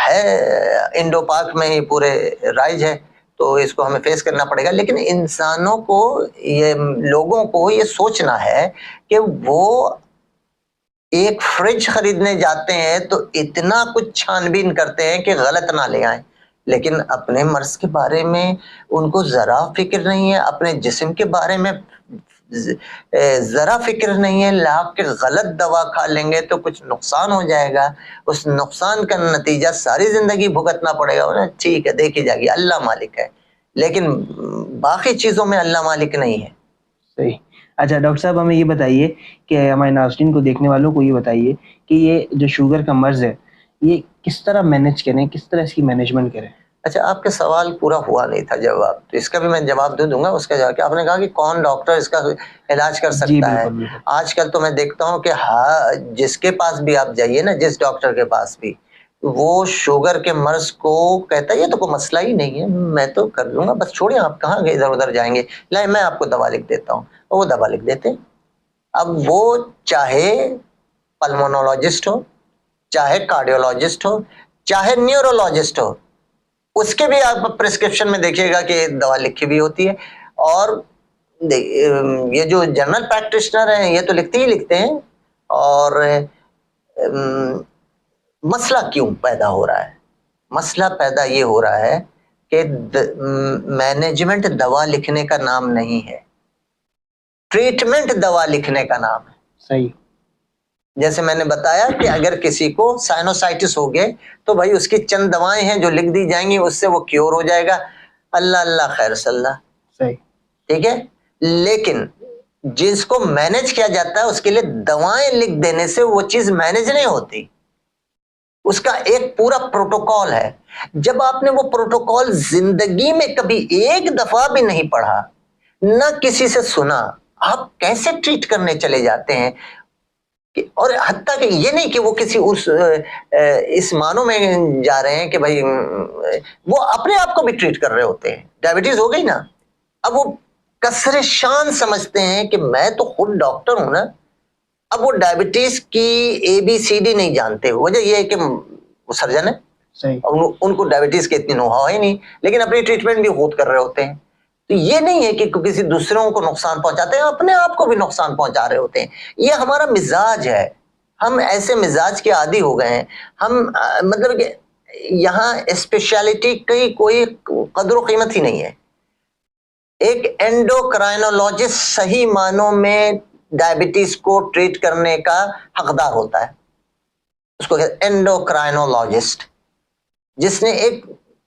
ہے انڈو پاک میں ہی پورے رائج ہے، تو اس کو ہمیں فیس کرنا پڑے گا. لیکن انسانوں کو لوگوں کو یہ سوچنا ہے کہ وہ ایک فریج خریدنے جاتے ہیں تو اتنا کچھ چھان بین کرتے ہیں کہ غلط نہ لے آئیں، لیکن اپنے مرض کے بارے میں ان کو ذرا فکر نہیں ہے، اپنے جسم کے بارے میں ذرا فکر نہیں ہے. آپ کے غلط دوا کھا لیں گے تو کچھ نقصان ہو جائے گا، اس نقصان کا نتیجہ ساری زندگی بھگتنا پڑے گا. ٹھیک ہے، دیکھی جائے گی، اللہ مالک ہے، لیکن باقی چیزوں میں اللہ مالک نہیں ہے. صحیح. اچھا ڈاکٹر صاحب ہمیں یہ بتائیے کہ ہمارے ناظرین کو، دیکھنے والوں کو یہ بتائیے کہ یہ جو شوگر کا مرض ہے یہ کس طرح مینیج کریں، کس طرح اس کی مینجمنٹ کریں؟ اچھا، آپ کا سوال پورا ہوا نہیں تھا جواب، تو اس کا بھی میں جواب دوں گا. اس کا جواب کہ آپ نے کہا کہ کون ڈاکٹر اس کا علاج کر سکتا ہے. آج کل تو میں دیکھتا ہوں کہ جس کے پاس بھی آپ جائیے نا، جس ڈاکٹر کے پاس بھی، وہ شوگر کے مرض کو کہتا ہے یہ تو کوئی مسئلہ ہی نہیں ہے، میں تو کر لوں گا، بس چھوڑیں، آپ کہاں گئے ادھر ادھر جائیں گے، لائیں میں آپ کو دوا لکھ دیتا ہوں. وہ دوا لکھ دیتے. اب وہ چاہے پلمونولوجسٹ ہو، چاہے کارڈیولوجسٹ ہو، چاہے نیورولوجسٹ ہو، اس کے بھی آپ پرسکرپشن میں دیکھیے گا کہ دوا لکھی بھی ہوتی ہے. اور یہ جو جنرل پریکٹیشنر ہیں یہ تو لکھتے ہی لکھتے ہیں. اور مسئلہ کیوں پیدا ہو رہا ہے؟ مسئلہ پیدا یہ ہو رہا ہے کہ مینجمنٹ دوا لکھنے کا نام نہیں ہے، ٹریٹمنٹ دوا لکھنے کا نام ہے. صحیح. جیسے میں نے بتایا کہ اگر کسی کو سائنوسائٹس ہو گئے تو بھائی اس کی چند دوائیں ہیں جو لکھ دی جائیں گی، اس سے وہ کیور ہو جائے گا. اللہ اللہ خیر صلی اللہ. صحیح. ٹھیک ہے. لیکن جس کو مینج کیا جاتا ہے اس کے لیے دوائیں لکھ دینے سے وہ چیز مینج نہیں ہوتی، اس کا ایک پورا پروٹوکول ہے. جب آپ نے وہ پروٹوکول زندگی میں کبھی ایک دفعہ بھی نہیں پڑھا، نہ کسی سے سنا، آپ کیسے ٹریٹ کرنے چلے جاتے ہیں؟ اور حتیٰ کہ یہ نہیں کہ وہ کسی اس معنوں میں جا رہے ہیں کہ بھائی وہ اپنے آپ کو بھی ٹریٹ کر رہے ہوتے ہیں. ڈائبٹیز ہو گئی نا، اب وہ کثر شان سمجھتے ہیں کہ میں تو خود ڈاکٹر ہوں نا. اب وہ ڈائبٹیز کی ABCD نہیں جانتے. وجہ یہ ہے کہ وہ سرجن ہے، ان کو ڈائبٹیز کے اتنی نوحہ ہی نہیں، لیکن اپنی ٹریٹمنٹ بھی خود کر رہے ہوتے ہیں. تو یہ نہیں ہے کہ کسی دوسروں کو نقصان پہنچاتے ہیں، اپنے آپ کو بھی نقصان پہنچا رہے ہوتے ہیں. یہ ہمارا مزاج ہے، ہم ایسے مزاج کے عادی ہو گئے ہیں. ہم مطلب کہ یہاں اسپیشلٹی کی کوئی قدر و قیمت ہی نہیں ہے. ایک اینڈوکرائنولوجسٹ صحیح معنوں میں ڈائبٹیز کو ٹریٹ کرنے کا حقدار ہوتا ہے. اس کو کہتے ہیں اینڈوکرائنولوجسٹ، جس نے ایک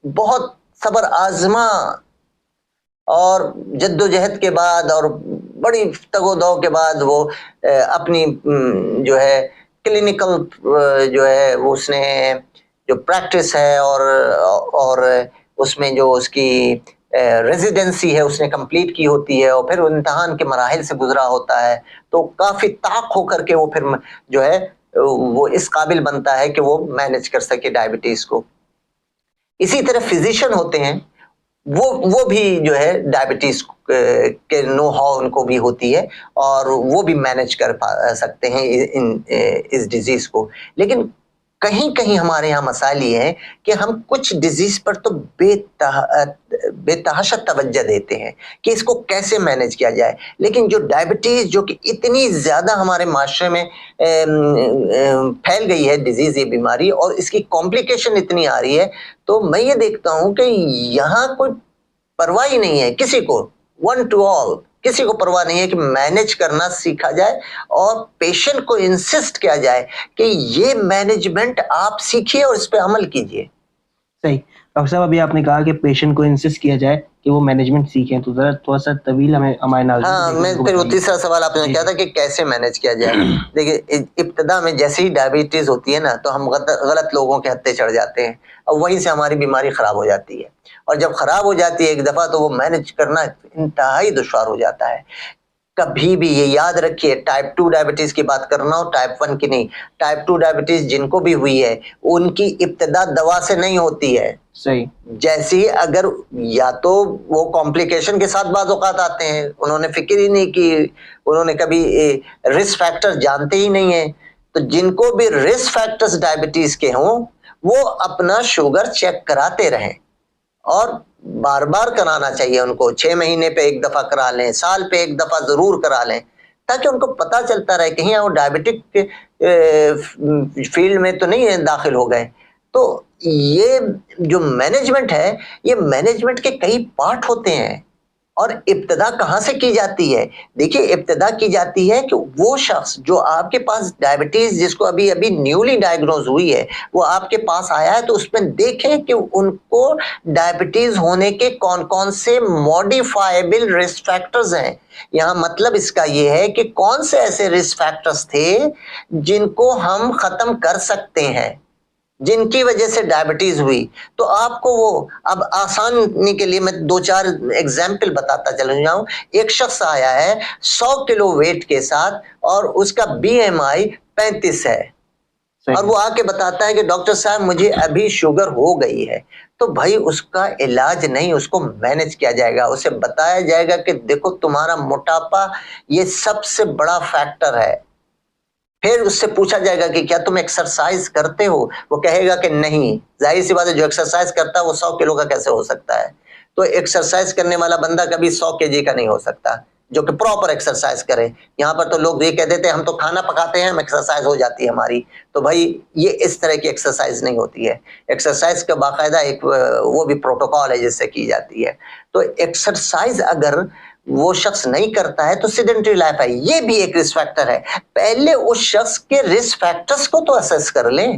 بہت صبر آزما اور جد و جہد کے بعد اور بڑی تگ و دو کے بعد وہ اپنی جو ہے کلینکل جو ہے اس نے جو پریکٹس ہے اور اس میں جو اس کی ریزیڈنسی ہے اس نے کمپلیٹ کی ہوتی ہے، اور پھر امتحان کے مراحل سے گزرا ہوتا ہے، تو کافی طاق ہو کر کے وہ پھر جو ہے وہ اس قابل بنتا ہے کہ وہ مینج کر سکے ڈائبٹیز کو. اسی طرح فزیشین ہوتے ہیں، وہ بھی جو ہے ڈائبٹیز کے نو ہاؤ ان کو بھی ہوتی ہے اور وہ بھی مینج کر سکتے ہیں اس ڈیزیز کو. لیکن کہیں کہیں ہمارے یہاں مسائل یہ ہے کہ ہم کچھ ڈیزیز پر تو بے تحاشا توجہ دیتے ہیں کہ اس کو کیسے مینج کیا جائے، لیکن جو ڈائبٹیز جو کہ اتنی زیادہ ہمارے معاشرے میں پھیل گئی ہے ڈیزیز، یہ بیماری، اور اس کی کمپلیکیشن اتنی آ رہی ہے، تو میں یہ دیکھتا ہوں کہ یہاں کوئی پرواہ ہی نہیں ہے کسی کو، ون ٹو آل، کسی کو پرواہ نہیں ہے کہ مینج کرنا سیکھا جائے اور پیشنٹ کو انسسٹ کیا جائے کہ یہ مینجمنٹ آپ سیکھیے اور اس پہ عمل کیجیے. صحیح. ڈاکٹر صاحب ابھی آپ نے کہا کہ پیشنٹ کو انسسٹ کیا جائے کہ وہ مینجمنٹ سیکھیں، تو ذرا تھوڑا سا طویل ہمیں ہمارے ناظرین میں پھر وہ تیسرا سوال آپ نے کیا تھا کہ کیسے مینج کیا جائے. دیکھیے ابتدا میں جیسے ہی ڈائبٹیز ہوتی ہے نا تو ہم غلط لوگوں کے ہتھے چڑھ جاتے ہیں اور وہیں سے ہماری بیماری خراب ہو جاتی ہے، اور جب خراب ہو جاتی ہے ایک دفعہ تو وہ مینج کرنا انتہائی دشوار ہو جاتا ہے. کبھی بھی یہ یاد رکھیے، ٹائپ 2 ڈائبٹیز کی بات کرنا ہو، ٹائپ 1 کی نہیں. ٹائپ 2 ڈائبٹیز جن کو بھی ہوئی ہے ان کی ابتدا دوا سے نہیں ہوتی ہے. صحیح. جیسی اگر یا تو وہ کمپلیکیشن کے ساتھ بعض اوقات آتے ہیں، انہوں نے فکر ہی نہیں کی، انہوں نے کبھی رسک فیکٹر جانتے ہی نہیں ہیں. تو جن کو بھی رسک فیکٹرز ڈائبٹیز کے ہوں وہ اپنا شوگر چیک کراتے رہیں، اور بار بار کرانا چاہیے ان کو، 6 مہینے پہ ایک دفعہ کرا لیں، سال پہ ایک دفعہ ضرور کرا لیں، تاکہ ان کو پتا چلتا رہے کہیں وہ ڈائبٹک فیلڈ میں تو نہیں داخل ہو گئے۔ تو یہ جو مینجمنٹ ہے، یہ مینجمنٹ کے کئی پارٹ ہوتے ہیں، اور ابتدا کہاں سے کی جاتی ہے؟ دیکھیے ابتدا کی جاتی ہے کہ وہ شخص جو آپ کے پاس ڈائبٹیز، جس کو ابھی ابھی نیولی ڈائگنوز ہوئی ہے، وہ آپ کے پاس آیا ہے، تو اس میں دیکھیں کہ ان کو ڈائبٹیز ہونے کے کون کون سے موڈیفائبل رسک فیکٹرز ہیں۔ یہاں مطلب اس کا یہ ہے کہ کون سے ایسے رسک فیکٹرز تھے جن کو ہم ختم کر سکتے ہیں، جن کی وجہ سے ڈائبٹیز ہوئی۔ تو آپ کو وہ، اب آسانی کے لیے میں 2-4 ایگزامپل بتاتا چلوں جاؤں۔ ایک شخص آیا ہے 100 کلو ویٹ کے ساتھ، اور اس کا BMI 35 ہے، اور وہ آ کے بتاتا ہے کہ ڈاکٹر صاحب مجھے ابھی شوگر ہو گئی ہے۔ تو بھائی اس کا علاج نہیں، اس کو مینج کیا جائے گا، اسے بتایا جائے گا کہ دیکھو تمہارا موٹاپا یہ سب سے بڑا فیکٹر ہے۔ پھر اس سے پوچھا جائے گا کہ کیا تم ایکسرسائز کرتے ہو؟ وہ کہے گا کہ نہیں۔ ظاہر سی بات ہے، جو ایکسرسائز کرتا ہے وہ 100 کلو کا کیسے ہو سکتا ہے؟ تو ایکسرسائز کرنے والا بندہ کبھی 100 kg کا نہیں ہو سکتا، جو کہ پراپر ایکسرسائز کرے۔ یہاں پر تو لوگ یہ کہہ دیتے ہیں ہم تو کھانا پکاتے ہیں، ہم ایکسرسائز ہو جاتی ہے ہماری۔ تو بھائی یہ اس طرح کی ایکسرسائز نہیں ہوتی ہے۔ ایکسرسائز کا باقاعدہ ایک وہ بھی پروٹوکول ہے جس سے کی جاتی ہے۔ تو ایکسرسائز اگر وہ شخص نہیں کرتا ہے تو سیڈنٹری لائف ہے، یہ بھی ایک رسک فیکٹر ہے۔ پہلے اس شخص کے رسک فیکٹرز کو تو اسیس کر لیں،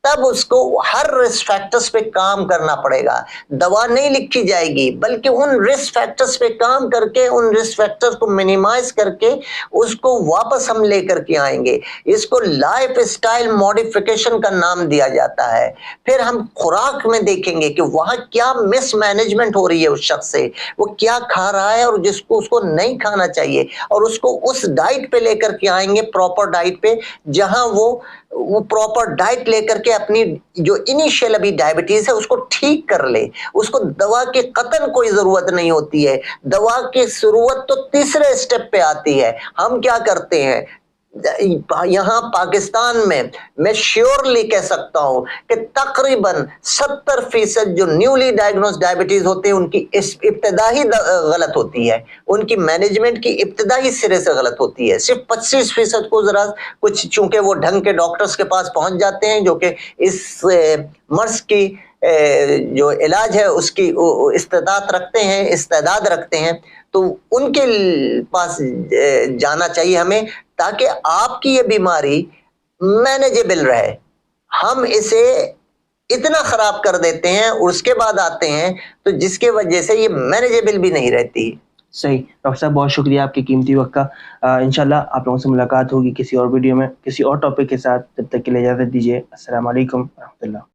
تب اس کو ہر رسک فیکٹرز پہ کام کرنا پڑے گا۔ دوا نہیں لکھی جائے گی، بلکہ ان رسک فیکٹرز پہ کام کر کے، ان رسک فیکٹرز کو منیمائز کر کے اس کو واپس ہم لے کر کے آئیں گے۔ اس کو لائف اسٹائل موڈیفیکیشن کا نام دیا جاتا ہے۔ پھر ہم خوراک میں دیکھیں گے کہ وہاں کیا مس مینجمنٹ ہو رہی ہے اس شخص سے، وہ کیا کھا رہا ہے اور جس کو اس کو نہیں کھانا چاہیے، اور اس کو اس ڈائٹ پہ لے کر کے آئیں گے، پراپر ڈائٹ پہ، جہاں وہ پراپر ڈائٹ لے کر کے اپنی جو انیشیل ابھی ڈائبٹیز ہے اس کو ٹھیک کر لے۔ اس کو دوا کی قطعاً کوئی ضرورت نہیں ہوتی ہے، دوا کی ضرورت تو تیسرے اسٹیپ پہ آتی ہے۔ ہم کیا کرتے ہیں یہاں پاکستان میں شیورلی کہہ سکتا ہوں کہ تقریباً 70% جو نیولی ڈائگنوز ڈائبٹیز ہوتے ہیں ان کی ابتدا ہی غلط ہوتی ہے، ان کی مینجمنٹ کی ابتدا ہی سرے سے غلط ہوتی ہے۔ صرف 25% کو ذرا کچھ، چونکہ وہ ڈھنگ کے ڈاکٹرز کے پاس پہنچ جاتے ہیں جو کہ اس مرض کی جو علاج ہے اس کی استعداد رکھتے ہیں، تو ان کے پاس جانا چاہیے ہمیں، تاکہ آپ کی یہ بیماری مینیجبل رہے۔ ہم اسے اتنا خراب کر دیتے ہیں اور اس کے بعد آتے ہیں تو جس کی وجہ سے یہ مینیجبل بھی نہیں رہتی۔ صحیح ڈاکٹر صاحب، بہت شکریہ آپ کے قیمتی وقت کا۔ انشاءاللہ آپ لوگوں سے ملاقات ہوگی کسی اور ویڈیو میں کسی اور ٹاپک کے ساتھ۔ تب تک کے لیے اجازت دیجیے۔ السلام علیکم ورحمۃ اللہ۔